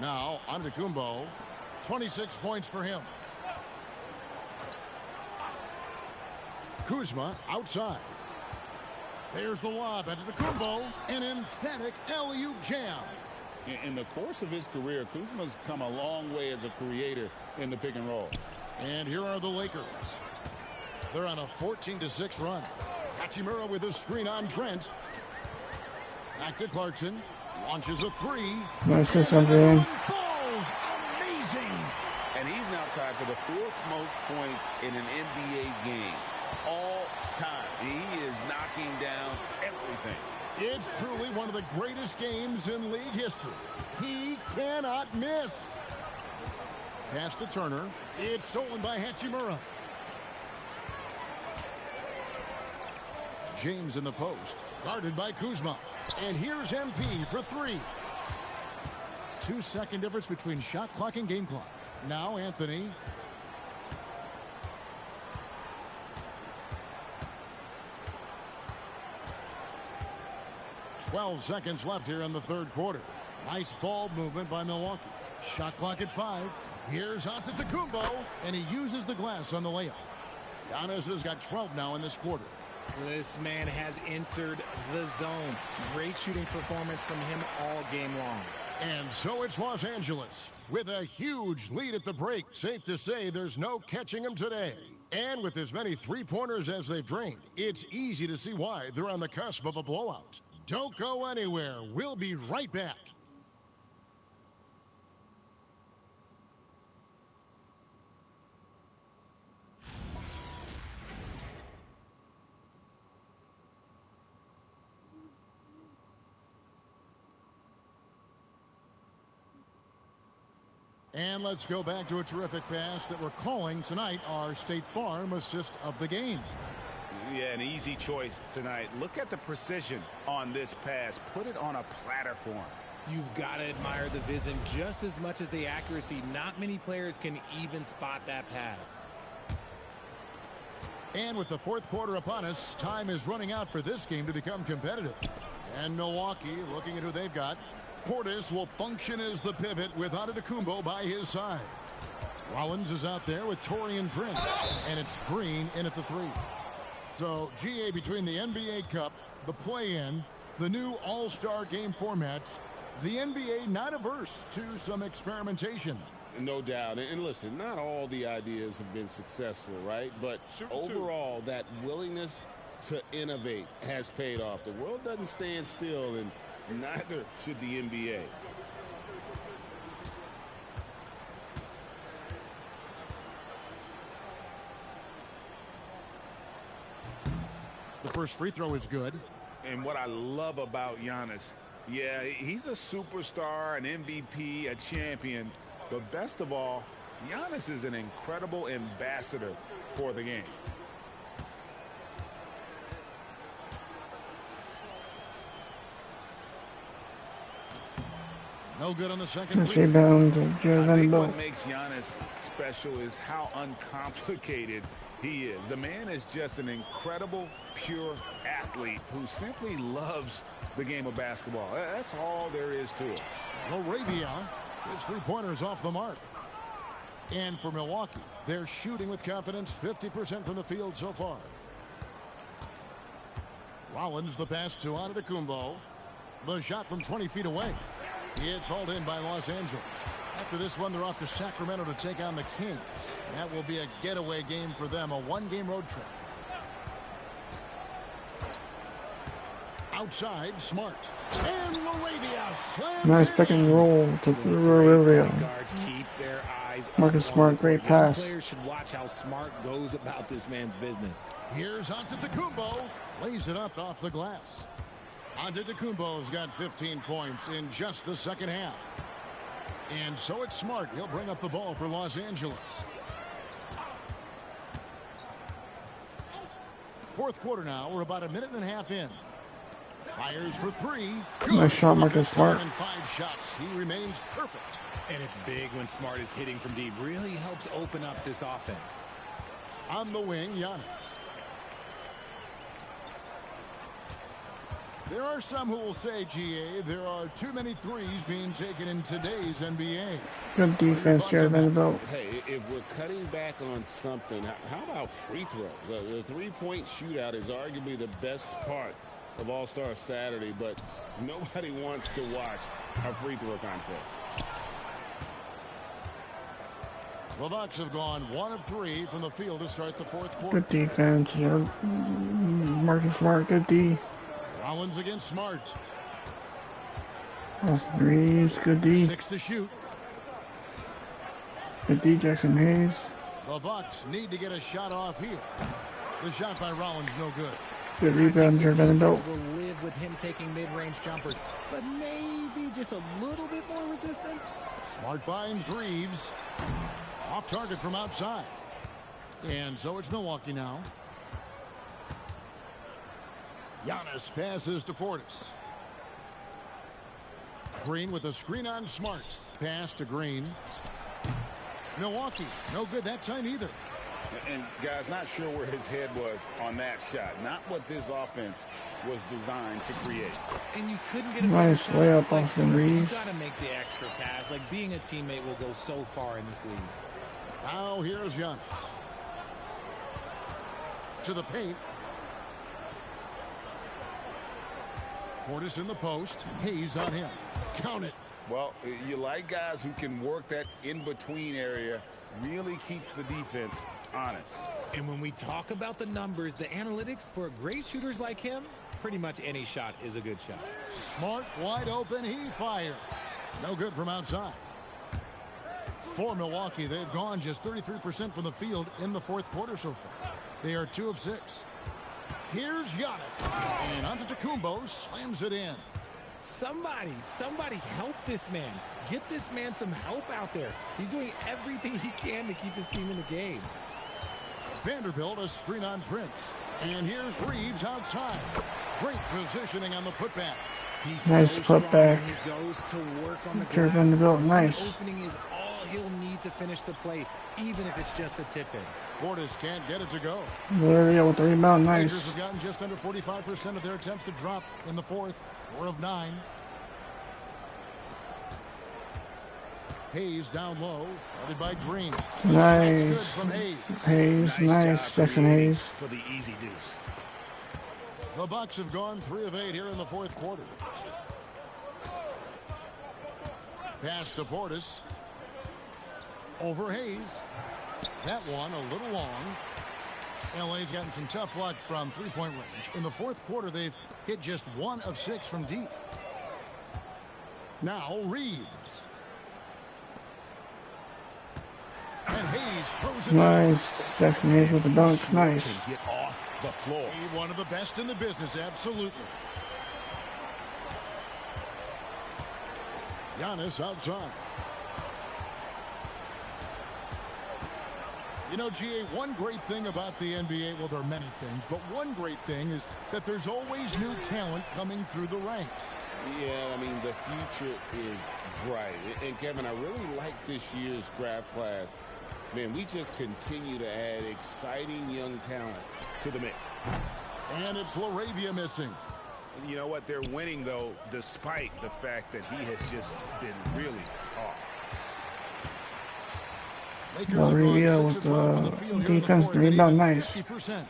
Now, Antetokounmpo, 26 points for him. Kuzma outside. There's the lob. Antetokounmpo, an emphatic alley-oop jam. In the course of his career, Kuzma's come a long way as a creator in the pick and roll. And here are the Lakers. They're on a 14-6 run. Hachimura with a screen on Trent. Back to Clarkson. Launches a 3. Nice assist, Andrew. Falls. Amazing. And he's now tied for the 4th most points in an NBA game all time. He is knocking down everything. It's truly one of the greatest games in league history. He cannot miss. Pass to Turner. It's stolen by Hachimura. James in the post. Guarded by Kuzma. And here's MP for 3. 2-second difference between shot clock and game clock. Now Anthony. .12 seconds left here in the 3rd quarter. Nice ball movement by Milwaukee. Shot clock at 5. Here's Antetokounmpo, and he uses the glass on the layup. Giannis has got 12 now in this quarter. This man has entered the zone. Great shooting performance from him all game long. And so it's Los Angeles with a huge lead at the break. Safe to say there's no catching them today. And with as many 3-pointers as they've drained, it's easy to see why they're on the cusp of a blowout. Don't go anywhere. We'll be right back. And let's go back to a terrific pass that we're calling tonight our State Farm assist of the game. Yeah, an easy choice tonight. Look at the precision on this pass. Put it on a platter for him. You've got to admire the vision just as much as the accuracy. Not many players can even spot that pass. And with the 4th quarter upon us, time is running out for this game to become competitive. And Milwaukee, looking at who they've got, Portis will function as the pivot with Antetokounmpo by his side. Rollins is out there with Taurean Prince, and it's Green in at the 3. So, GA, between the NBA Cup, the play-in, the new All-Star game formats, the NBA not averse to some experimentation. No doubt. And listen, not all the ideas have been successful, right? But overall, that willingness to innovate has paid off. The world doesn't stand still, and neither should the NBA. The first free throw is good. And what I love about Giannis Yeah, he's a superstar, an MVP, a champion. But best of all, Giannis is an incredible ambassador for the game. No good on the second. I think what makes Giannis special is how uncomplicated he is. The man is just an incredible, pure athlete who simply loves the game of basketball. That's all there is to it. Laravia, his three-pointers off the mark. And for Milwaukee, they're shooting with confidence, 50% from the field so far. Rollins the pass to Antetokounmpo. The shot from 20 feet away. It's hauled in by Los Angeles. After this one, they're off to Sacramento to take on the Kings. That will be a getaway game for them, a one-game road trip. Outside, Smart. And Laravia slams nice pick and roll to Laravia. Keep their eyes Marcus Smart, great pass. Players should watch how Smart goes about this man's business. Here's Antetokounmpo. Lays it up off the glass. Antetokounmpo's got 15 points in just the second half. And so it's Smart. He'll bring up the ball for Los Angeles. Fourth quarter now. We're about a minute and a half in. Fires for three. Good. Nice shot, Marcus Smart. In 5 shots. He remains perfect. And it's big when Smart is hitting from deep. Really helps open up this offense. On the wing, Giannis. There are some who will say, GA, there are too many threes being taken in today's NBA. Good defense here, Vanderbilt. Hey, if we're cutting back on something, how about free throws? The three-point shootout is arguably the best part of All-Star Saturday, but nobody wants to watch a free throw contest. The Bucks have gone 1 of 3 from the field to start the fourth quarter. Good defense here. Marcus Smart, good D. Rollins against Smart. Austin Reeves, good D. 6 to shoot. Good D, Jackson Hayes. The Bucks need to get a shot off here. The shot by Rollins, no good. Good rebound here, Vanderbilt. Will live with him taking mid-range jumpers, but maybe just a little bit more resistance. Smart finds Reeves. Off target from outside. And so it's Milwaukee now. Giannis passes to Portis. Green with a screen on Smart. Pass to Green. Milwaukee, no good that time either. And guys, not sure where his head was on that shot. Not what this offense was designed to create. And you couldn't get a nice layup, Austin Reeves. You got to make the extra pass. Like, being a teammate will go so far in this league. Now here's Giannis. To the paint. Portis in the post. Hayes on him. Count it. Well, you like guys who can work that in-between area. Really keeps the defense honest. And when we talk about the numbers, the analytics for great shooters like him, pretty much any shot is a good shot. Smart wide open. He fires. No good from outside. For Milwaukee, they've gone just 33% from the field in the fourth quarter so far. They are 2 of 6. Here's Giannis. And Antetokounmpo slams it in. Somebody help this man. Get this man some help out there. He's doing everything he can to keep his team in the game. Vanderbilt, a screen on Prince. And here's Reeves outside. Great positioning on the putback. He's nice so putback. He goes to work on the Sure, glass. Vanderbilt, nice. The opening is all he'll need to finish the play, even if it's just a tip-in. Portis can't get it to go. There with the rebound, nice. Lakers have gotten just under 45% of their attempts to drop in the fourth. 4 of 9. Hayes down low, guarded by Green. Nice. Good from Hayes. Hayes, nice. Jackson Hayes. For the easy deuce. The Bucks have gone 3 of 8 here in the fourth quarter. Pass to Portis. Over Hayes. That one a little long. LA's gotten some tough luck from three-point range. In the fourth quarter, they've hit just 1 of 6 from deep. Now Reeves. And Hayes throws it. Nice. Jackson Hayes with the dunk. Nice. Get off the floor. One of the best in the business, absolutely. Giannis outside. You know, GA, one great thing about the NBA, well, there are many things, but one great thing is that there's always new talent coming through the ranks. Yeah, I mean, the future is bright. And, Kevin, I really like this year's draft class. Man, we just continue to add exciting young talent to the mix. And it's LaRavia missing. You know what? They're winning, though, despite the fact that he has just been really off. LaRavia with the defense rebound, nice. 50%.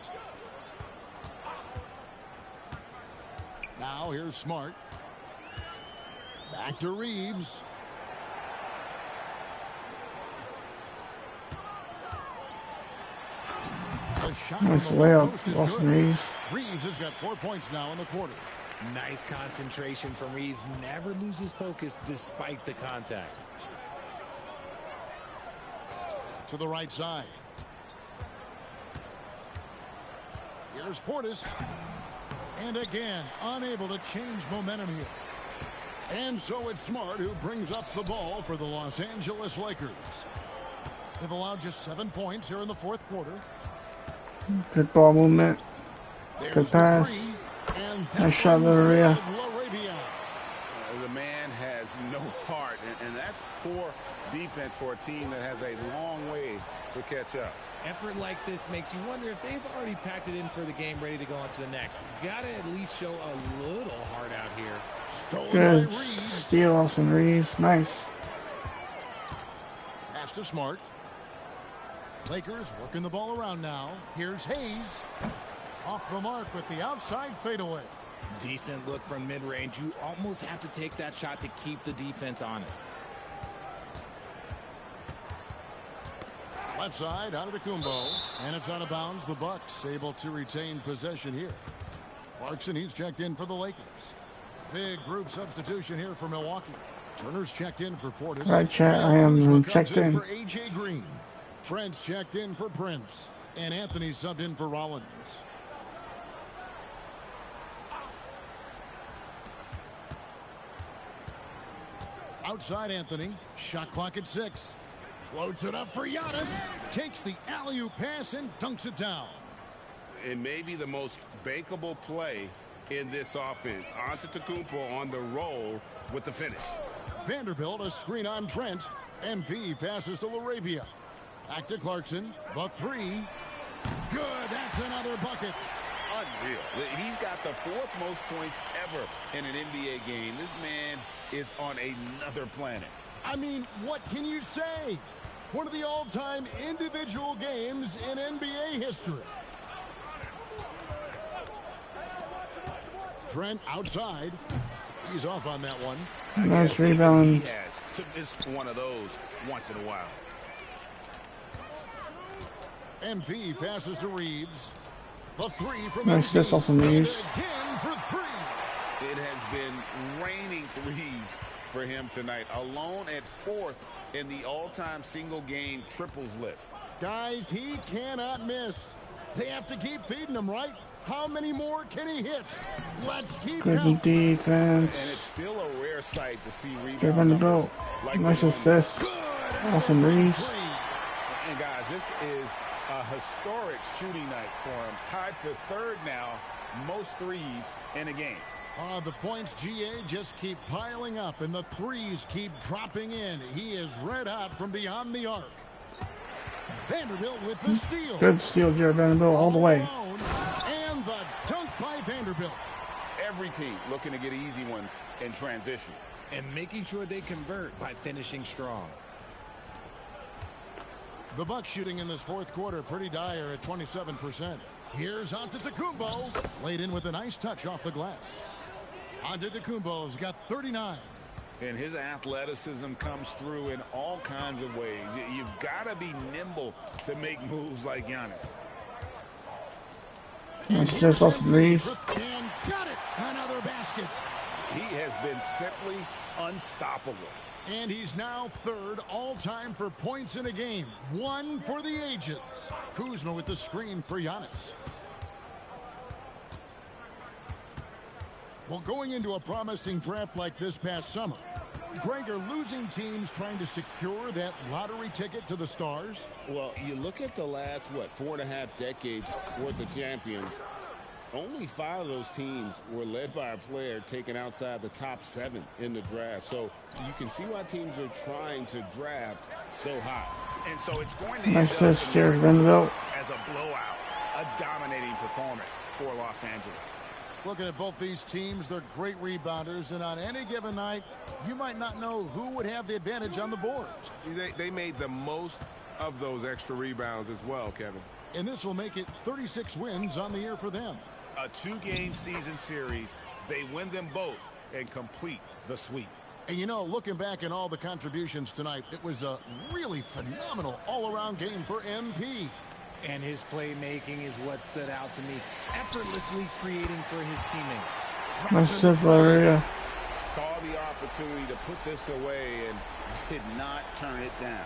Now here's Smart. Back to Reeves. Nice layup, Austin Reeves. Reeves has got 4 points now in the quarter. Nice concentration from Reeves. Never loses focus despite the contact. To the right side. Here's Portis. And again, unable to change momentum here. And so it's Smart who brings up the ball for the Los Angeles Lakers. They've allowed just 7 points here in the fourth quarter. Good ball movement. Good pass. Nice shot, LaRavia. The man has no heart, and that's poor defense for a team that has a long way to catch up. Effort like this makes you wonder if they've already packed it in for the game, ready to go on to the next. Gotta at least show a little heart out here. Good steal, Austin Reeves. Nice. Pass to Smart. Lakers working the ball around now. Here's Hayes. Off the mark with the outside fadeaway. Decent look from mid-range. You almost have to take that shot to keep the defense honest. Left side, out of the Kumbo. And it's out of bounds. The Bucks able to retain possession here. Clarkson, he's checked in for the Lakers. Big group substitution here for Milwaukee. Turner's checked in for Portis. Right, chat. I am checked in. For A.J. Green. Trent's checked in for Prince. And Anthony subbed in for Rollins. Outside Anthony. Shot clock at 6. Floats it up for Giannis. Takes the alley-oop pass and dunks it down. It may be the most bankable play in this offense. Antetokounmpo on the roll with the finish. Vanderbilt, a screen on Trent. MP passes to LaRavia. Back to Clarkson. The three. Good. That's another bucket. Unreal. He's got the 4th most points ever in an NBA game. This man is on another planet. I mean, what can you say? One of the all-time individual games in NBA history. Trent outside. He's off on that one. Nice rebound. He has to miss one of those once in a while. MP passes to Reeves. The three from nice assist off from Reeves. Again for 3. It has been raining threes for him tonight. Alone at 4th in the all-time single-game triples list. Guys, he cannot miss. They have to keep feeding him, right? How many more can he hit? Let's keep counting. Good defense. And it's still a rare sight to see rebound numbers like nice assist. Awesome Reeves. And guys, this is a historic shooting night for him. Tied for 3rd now, most threes in a game. The points, GA, just keep piling up, and the threes keep dropping in. He is red hot from beyond the arc. Vanderbilt with the steal. Good steal, Jared Vanderbilt, all the way. And the dunk by Vanderbilt. Every team looking to get easy ones in transition. And making sure they convert by finishing strong. The Bucks shooting in this 4th quarter pretty dire at 27%. Here's Antetokounmpo. Laid in with a nice touch off the glass. Antetokounmpo's got 39. And his athleticism comes through in all kinds of ways. You've got to be nimble to make moves like Giannis. It's just Austin Reeves. And got it. Another basket. He has been simply unstoppable. And he's now 3rd all-time for points in a game. 1 for the ages. Kuzma with the screen for Giannis. Well, going into a promising draft like this past summer, Greg, are losing teams trying to secure that lottery ticket to the stars? Well, you look at the last, 4.5 decades worth of champions. Only 5 of those teams were led by a player taken outside the top 7 in the draft. So you can see why teams are trying to draft so high. And so it's going to Nice assist, Jared Vanderbilt. As a blowout, a dominating performance for Los Angeles. Looking at both these teams, they're great rebounders, and on any given night, you might not know who would have the advantage on the board. They made the most of those extra rebounds as well, Kevin. And this will make it 36 wins on the year for them. A 2-game season series, they win them both and complete the sweep. And you know, looking back at all the contributions tonight, it was a really phenomenal all-around game for MP. And his playmaking is what stood out to me. Effortlessly creating for his teammates. Nice assist, Valeria. Saw the opportunity to put this away and did not turn it down.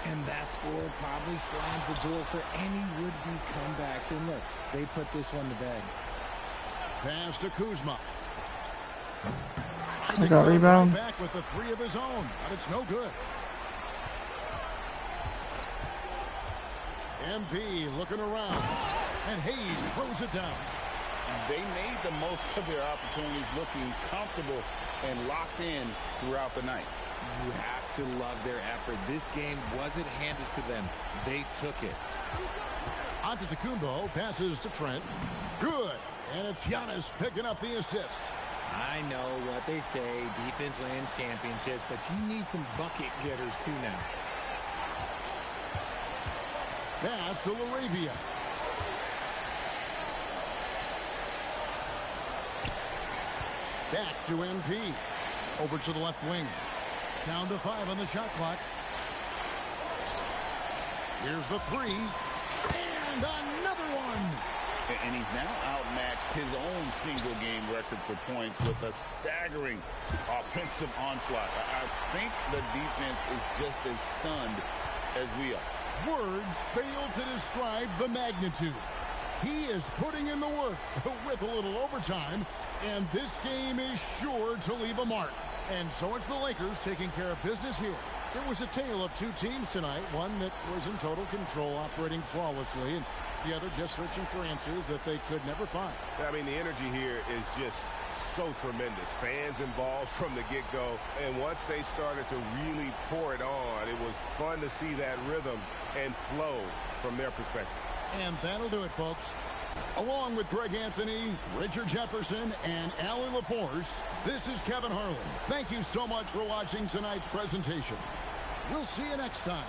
And that score probably slams the door for any would-be comebacks. And look, they put this one to bed. Pass to Kuzma. I got rebound. Back with the 3 of his own, but it's no good. MP looking around, and Hayes throws it down. They made the most of their opportunities, looking comfortable and locked in throughout the night. You have to love their effort. This game wasn't handed to them. They took it. Antetokounmpo passes to Trent. Good. And it's Giannis picking up the assist. I know what they say, defense wins championships, but you need some bucket getters too now. Pass to Laravia. Back to MP. Over to the left wing. Down to 5 on the shot clock. Here's the 3. And another one. And he's now outmatched his own single-game record for points with a staggering offensive onslaught. I think the defense is just as stunned as we are. Words fail to describe the magnitude. He is putting in the work with a little overtime, and this game is sure to leave a mark. And so it's the Lakers taking care of business here. It was a tale of 2 teams tonight, one that was in total control, operating flawlessly, and the other just searching for answers that they could never find. I mean, the energy here is just so tremendous. Fans involved from the get-go, and once they started to really pour it on, it was fun to see that rhythm and flow from their perspective. And that'll do it, folks. Along with Greg Anthony, Richard Jefferson, and Allie LaForce, this is Kevin Harlan. Thank you so much for watching tonight's presentation. We'll see you next time.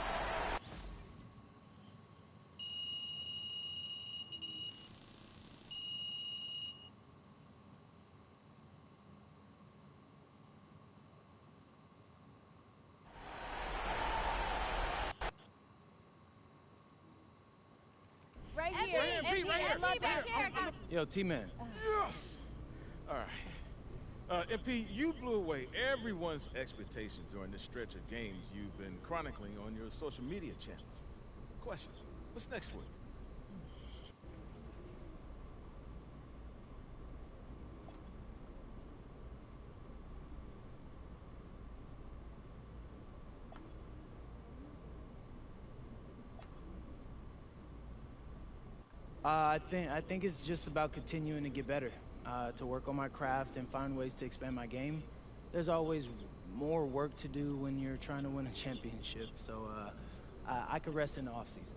Right here. Yo, T-Man. Yes! All right. MP, you blew away everyone's expectations during this stretch of games you've been chronicling on your social media channels. Question, what's next for you? I think it's just about continuing to get better, to work on my craft and find ways to expand my game. There's always more work to do when you're trying to win a championship, so I could rest in the offseason.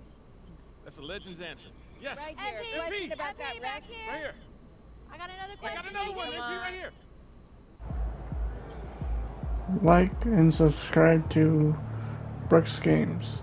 That's a legend's answer. Yes. Right here. MP. Question about that, Rex. Right here. I got another question. I got another one, MP, right here. Like and subscribe to Brooks Games.